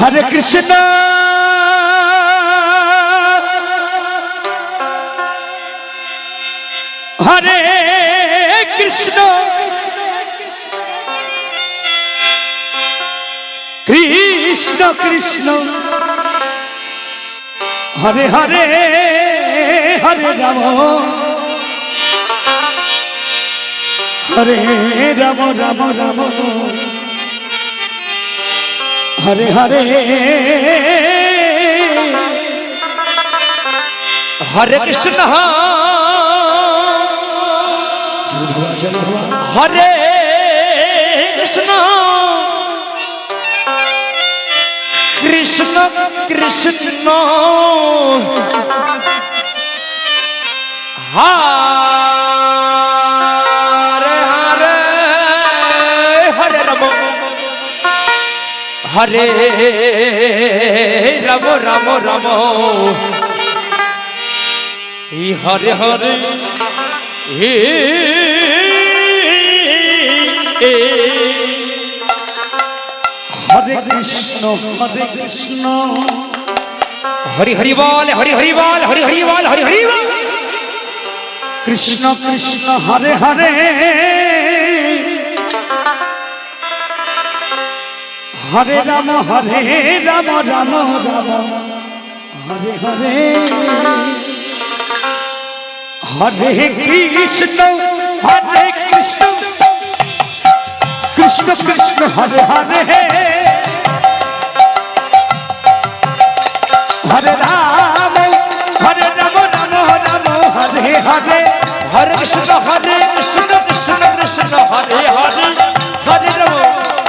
हरे कृष्णा हरे कृष्णा कृष्ण कृष्ण हरे हरे हरे राम हरे राम राम राम हरे हरे हरे कृष्ण हरे कृष्ण कृष्ण कृष्ण हरे हरे हरे राम हरे राम राम राम हरे हरे हरे कृष्ण हरि हरि बोल हरि हरि बोल हरि हरि बोल हरि हरि बोल कृष्ण कृष्ण हरे हरे हरे राम राम राम हरे हरे हरे कृष्ण कृष्ण कृष्ण हरे हरे हरे राम राम राम हरे हरे हरे कृष्ण कृष्ण कृष्ण हरे हरे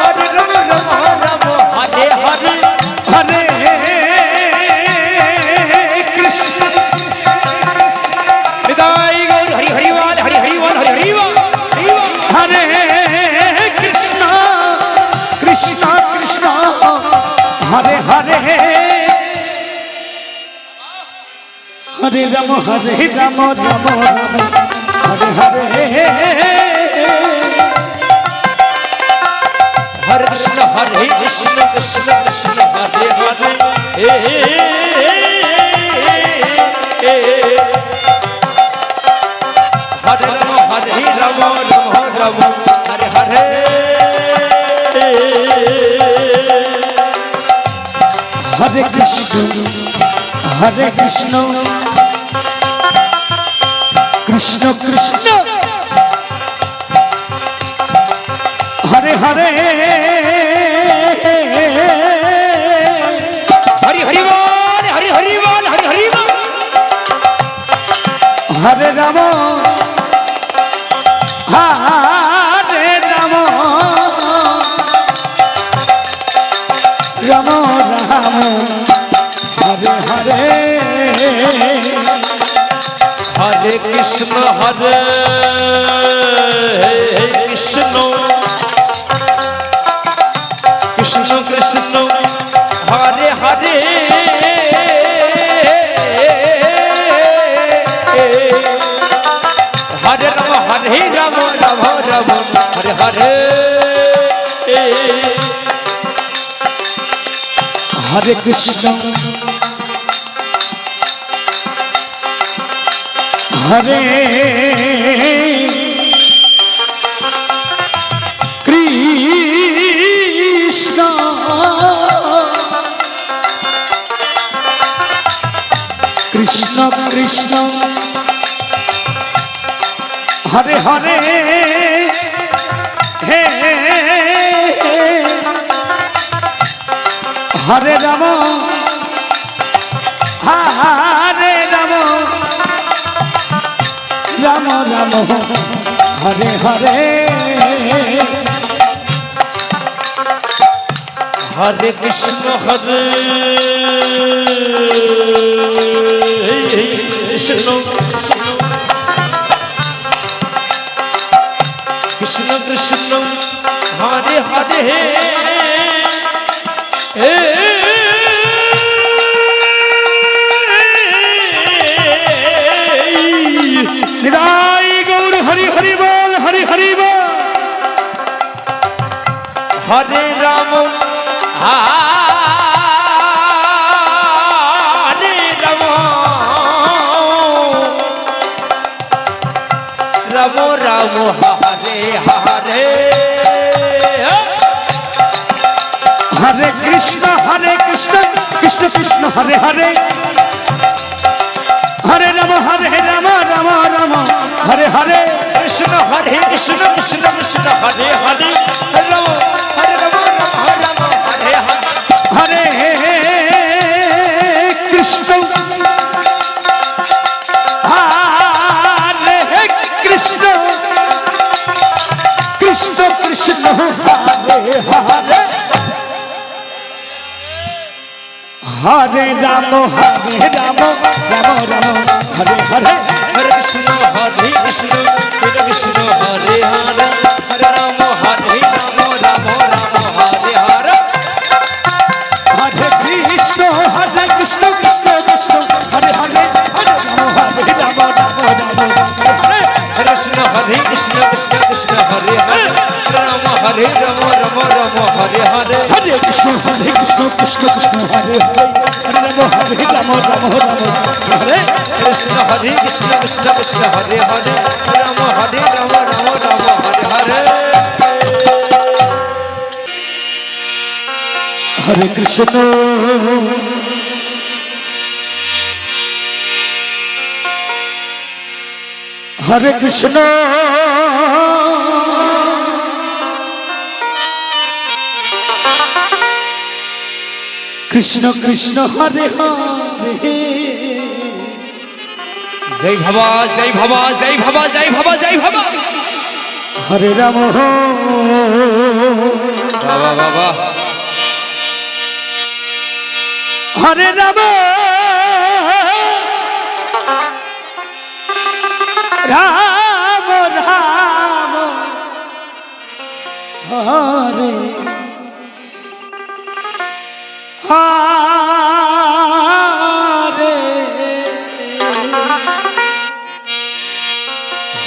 हरे राम राम हरे हरे हरे कृष्ण हृदय गौर हरि हरि बोल हरि हरि बोल हरि हरि बोल हरे कृष्ण कृष्ण कृष्ण हरे हरे हरे राम राम हरे हरे हरे कृष्ण कृष्ण कृष्ण हरे हरे हरे राम राम हरे हरे हरे कृष्ण कृष्ण कृष्ण हरे हरे हरि हरि बोल हरि हरि बोल हरि हरि बोल हरे राम हरे राम राम राम हरे हरे हरे कृष्ण कृष्ण कृष्ण हरे हरे हरे राम राम हरे हरे हरे कृष्ण हरे कृष्ण कृष्ण कृष्ण हरे हरे हरे राम हरे राम राम राम हरे हरे हरे कृष्ण कृष्ण कृष्ण हरे हरे निराई गौर हरि हरि बोल हरि हरि बोल हरे राम हरे कृष्ण कृष्ण कृष्ण हरे हरे हरे राम राम राम हरे हरे कृष्ण हरे कृष्ण कृष्ण कृष्ण हरे हरे राम हरे राम राम हरे हरे हरे कृष्ण कृष्ण कृष्ण हरे हरे हरे राम राम राम हरे हरे हरे कृष्ण कृष्ण कृष्ण हरे हरे हरे राम राम राम हरे हरे हरे कृष्ण कृष्ण कृष्ण हरे हरे हरे राम राम हरे कृष्ण हरे कृष्ण कृष्ण कृष्ण हरे हरे राम राम हरे हरे हरे कृष्ण कृष्ण कृष्ण हरे हरे हरे राम हरे कृष्ण हरे कृष्ण कृष्ण कृष्ण हरे हरे राम राम हरे हरे हरे कृष्ण हरे कृष्ण कृष्ण कृष्ण हरे हरे जय भवा जय भवा जय भवा जय भवा जय भवा हरे राम बाबा बाबा हरे राम राम राम हरे हरे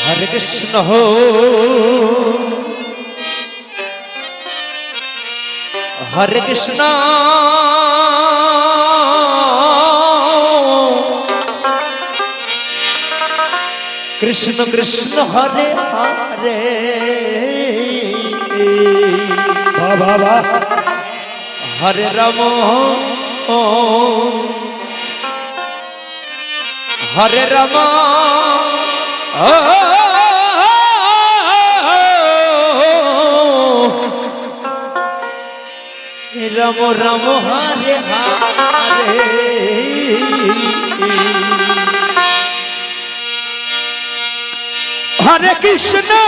हरे कृष्ण हो हरे कृष्ण कृष्ण कृष्ण हरे हरे बाबा हरे राम हरे राम राम राम हरे हरे हरे कृष्ण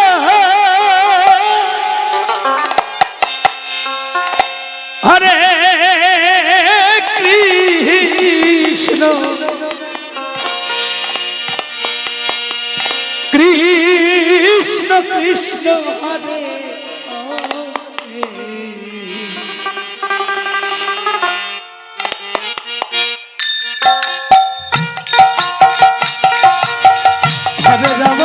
हरे कृष्ण कृष्ण कृष्ण हरे हरे राम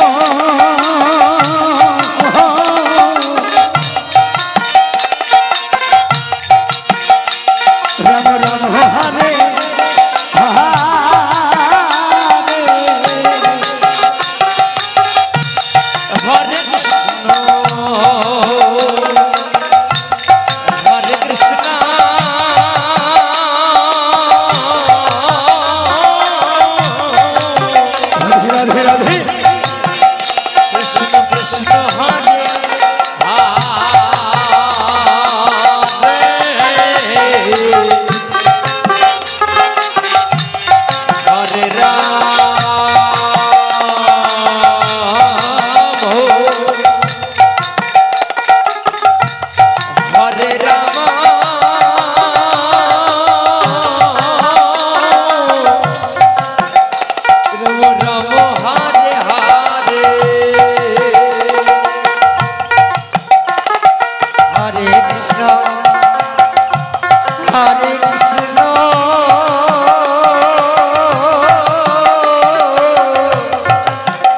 राम राम हरे हरे कृष्ण हरे कृष्ण राधे राधे कृष्ण कृष्ण हरे हरे राम हरे हरे हरे कृष्ण हरे कृष्ण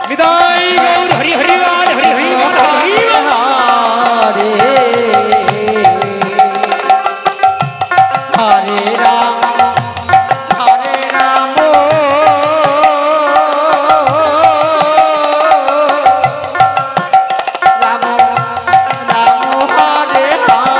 विदाई गौर हरि हरि वाल हरि हरि वाल हरि हरे हरे राम राम राम हरे हरे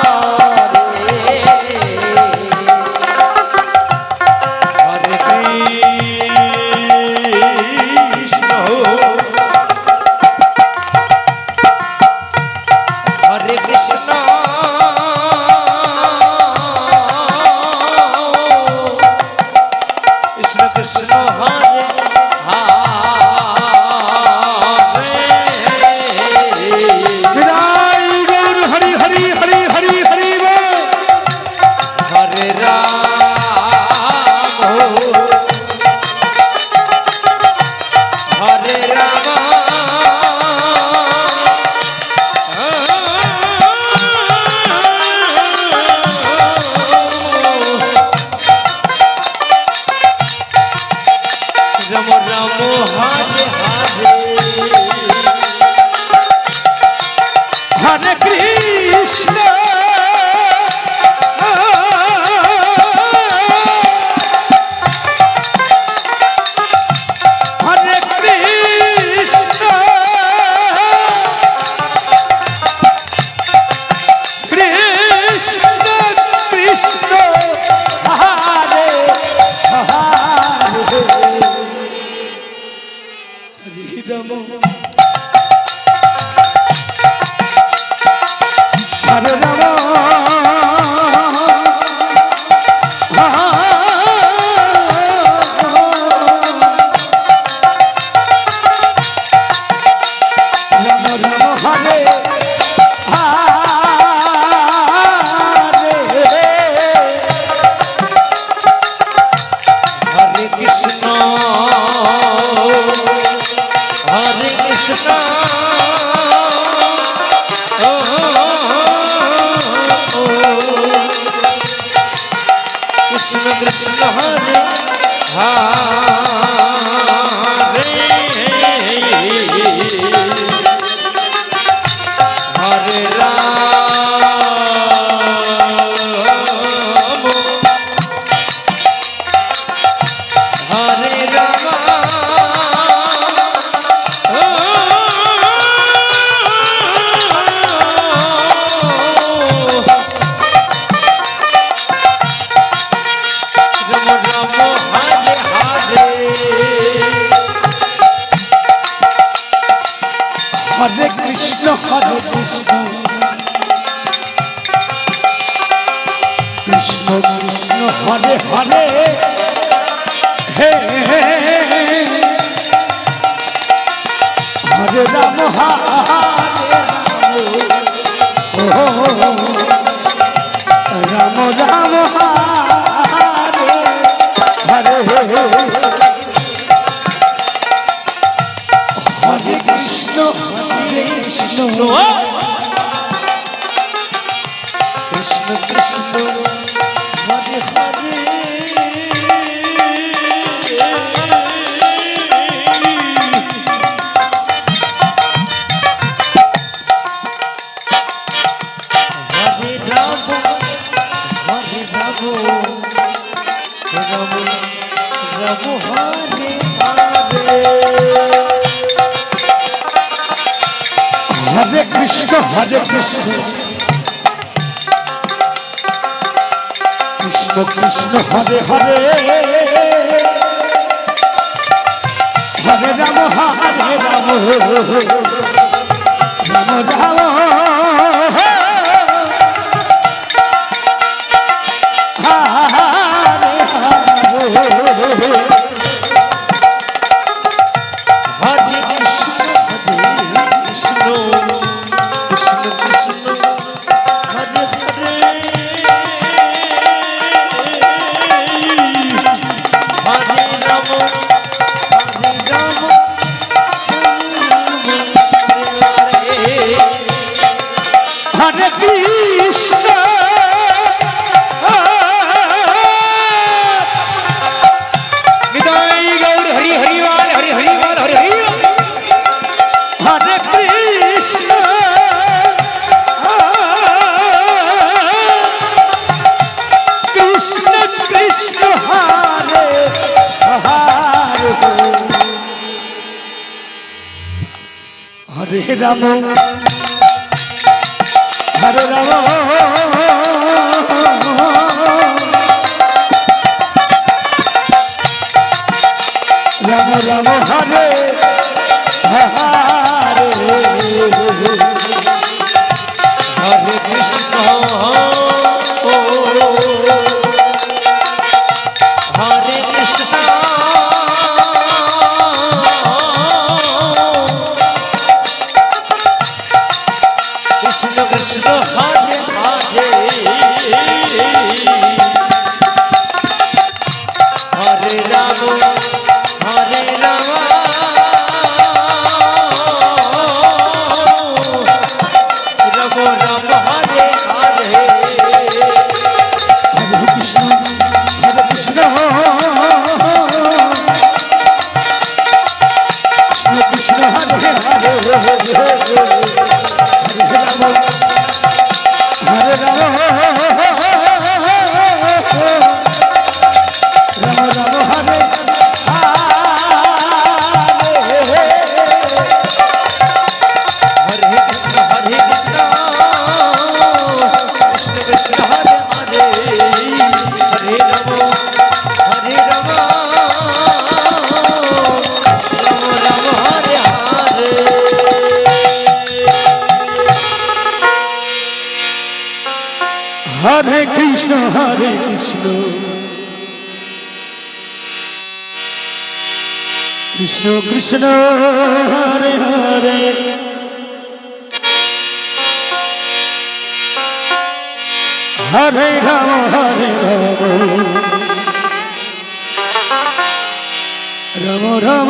কৃষ্ণ হরে হরে হরে রাম হরে রাম হরে কৃষ্ণ কৃষ্ণ কৃষ্ণ হরে হরে হে হরে রাম রাম রাম হরে হরে হরে কৃষ্ণ কৃষ্ণ কৃষ্ণ হরে হরে হরে রাম রাম রাম হরে হরে হরে কৃষ্ণ কৃষ্ণ কৃষ্ণ হরে হরে হরে রাম রাম রাম হরে কৃষ্ণ নিতাই গৌর হরি হরিওয়াল হরি হরিওয়াল হরি হরিওয়াল হরে কৃষ্ণ কৃষ্ণ কৃষ্ণ হরে হরে হরে রাম হরে রাম রাম রাম হরে হরে হরে কৃষ্ণ হরে কৃষ্ণ কৃষ্ণ কৃষ্ণ হরে হরে হরে রাম হরে রাম রাম রাম হরে হরে হরে কৃষ্ণ কৃষ্ণ কৃষ্ণ হরে হরে হরে রাম রাম রাম হরে हरे कृष्ण कृष्ण कृष्ण हरे हरे हरे राम राम राम हरे हरे हरे कृष्ण कृष्ण कृष्ण हरे हरे हरे राम राम राम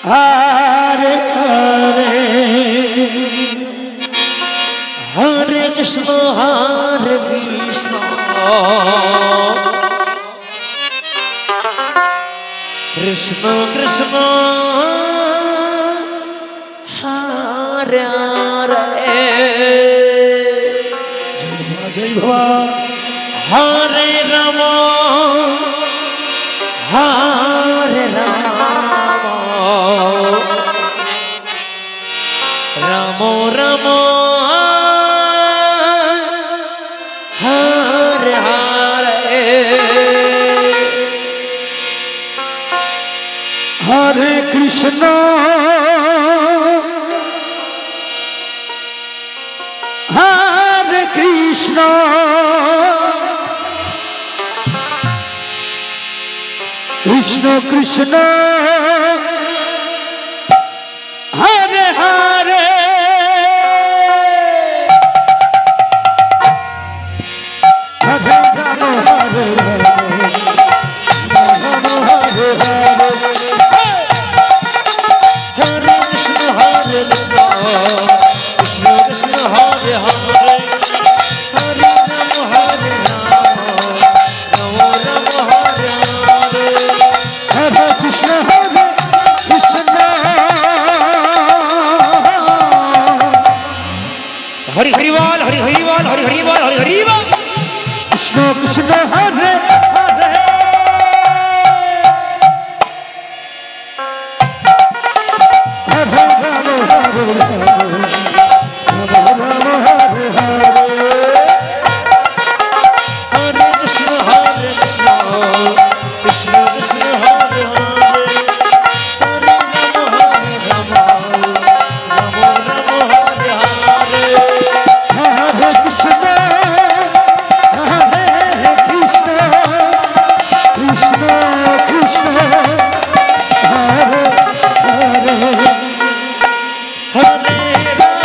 हरे हरे हरे কৃষ্ণ হরে কৃষ্ণ কৃষ্ণ কৃষ্ণ হরে হরে জয় বাবা হরে রাম হরে রাম রাম রাম হরে হরে হরে কৃষ্ণ হরে কৃষ্ণ কৃষ্ণ কৃষ্ণ হরে হরে হরে রাম হরে হরে কৃষ্ণ হরে কৃষ্ণ কৃষ্ণ কৃষ্ণ হরে হরে হরে রাম হরে রাম রাম রাম হরে হরে হরে কৃষ্ণ হরে কৃষ্ণ হরি হরিবল হরি হরিবল হরি হরিবল হরি হরিবল কৃষ্ণ কৃষ্ণ হরে হরে হরে রাম হরে রাম রাম রাম হরে হরে হরে কৃষ্ণ কৃষ্ণ কৃষ্ণ কৃষ্ণ হরে হরে হরে রাম রাম রাম হরে হরে হরে কৃষ্ণ হরে কৃষ্ণ কৃষ্ণ কৃষ্ণ হরে হরে হরে রাম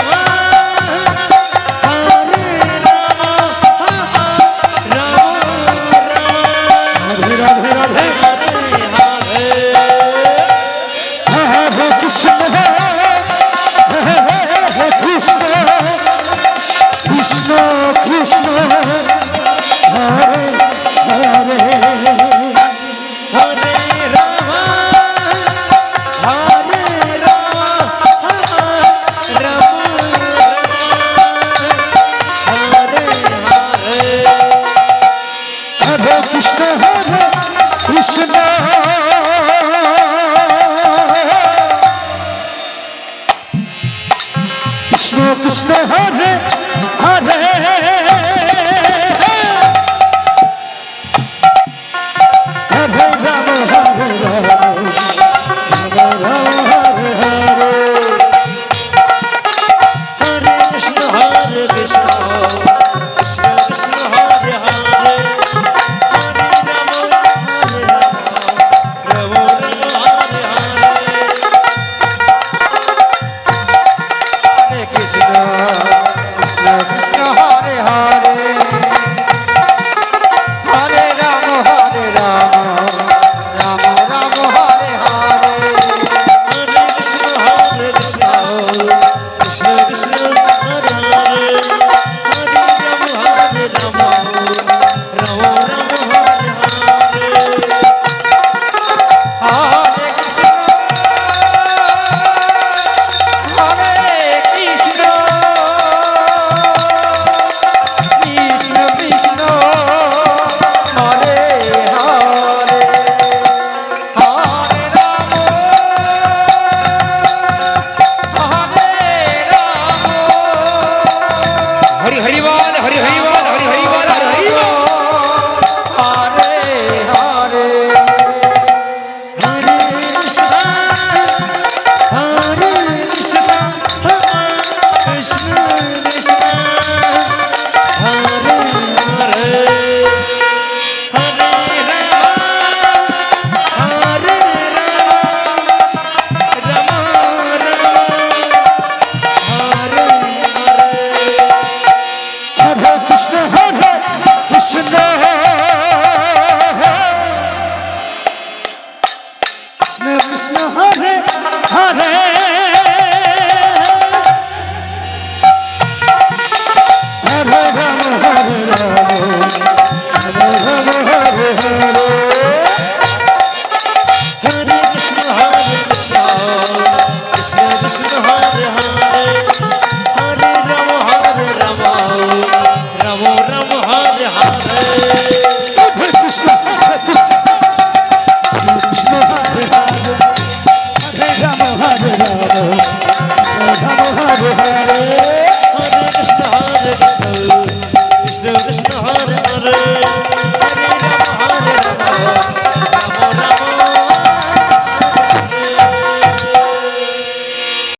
হরে রাম রাম রাম রাধে রাধে রাধে হরে হরে হরে কৃষ্ণ হরে কৃষ্ণ কৃষ্ণ কৃষ্ণ হরে হরে হরে রাম হরে রাম রাম হরে হরে হরে কৃষ্ণ হরে কৃষ্ণ কৃষ্ণ কৃষ্ণ হরে হরে হরে রাম হরে রাম রাম রাম হরে হরে হরে কৃষ্ণ কৃষ্ণ কৃষ্ণ কৃষ্ণ হরে হরে হরে রাম রাম হরে হরে হরে কৃষ্ণ কৃষ্ণ কৃষ্ণ হরে হরে হরে রাম রাম রাম হরে হরে হরে কৃষ্ণ কৃষ্ণ কৃষ্ণ কৃষ্ণ হরে হরে হরে রাম রাম রাম হরে হরে হরে কৃষ্ণ হরে কৃষ্ণ কৃষ্ণ কৃষ্ণ হরে হরে হরে রাম হরে রাম হরি হরিবল হরি হরিবল হরি হরিবল হরি হরিবল হরে হরে হরে কৃষ্ণ হরে কৃষ্ণ কৃষ্ণ কৃষ্ণ হরে হরে হরে রাম হরে রাম রাম রাম হরে হরে হরে কৃষ্ণ কৃষ্ণ কৃষ্ণ হরে হরে হরে হরে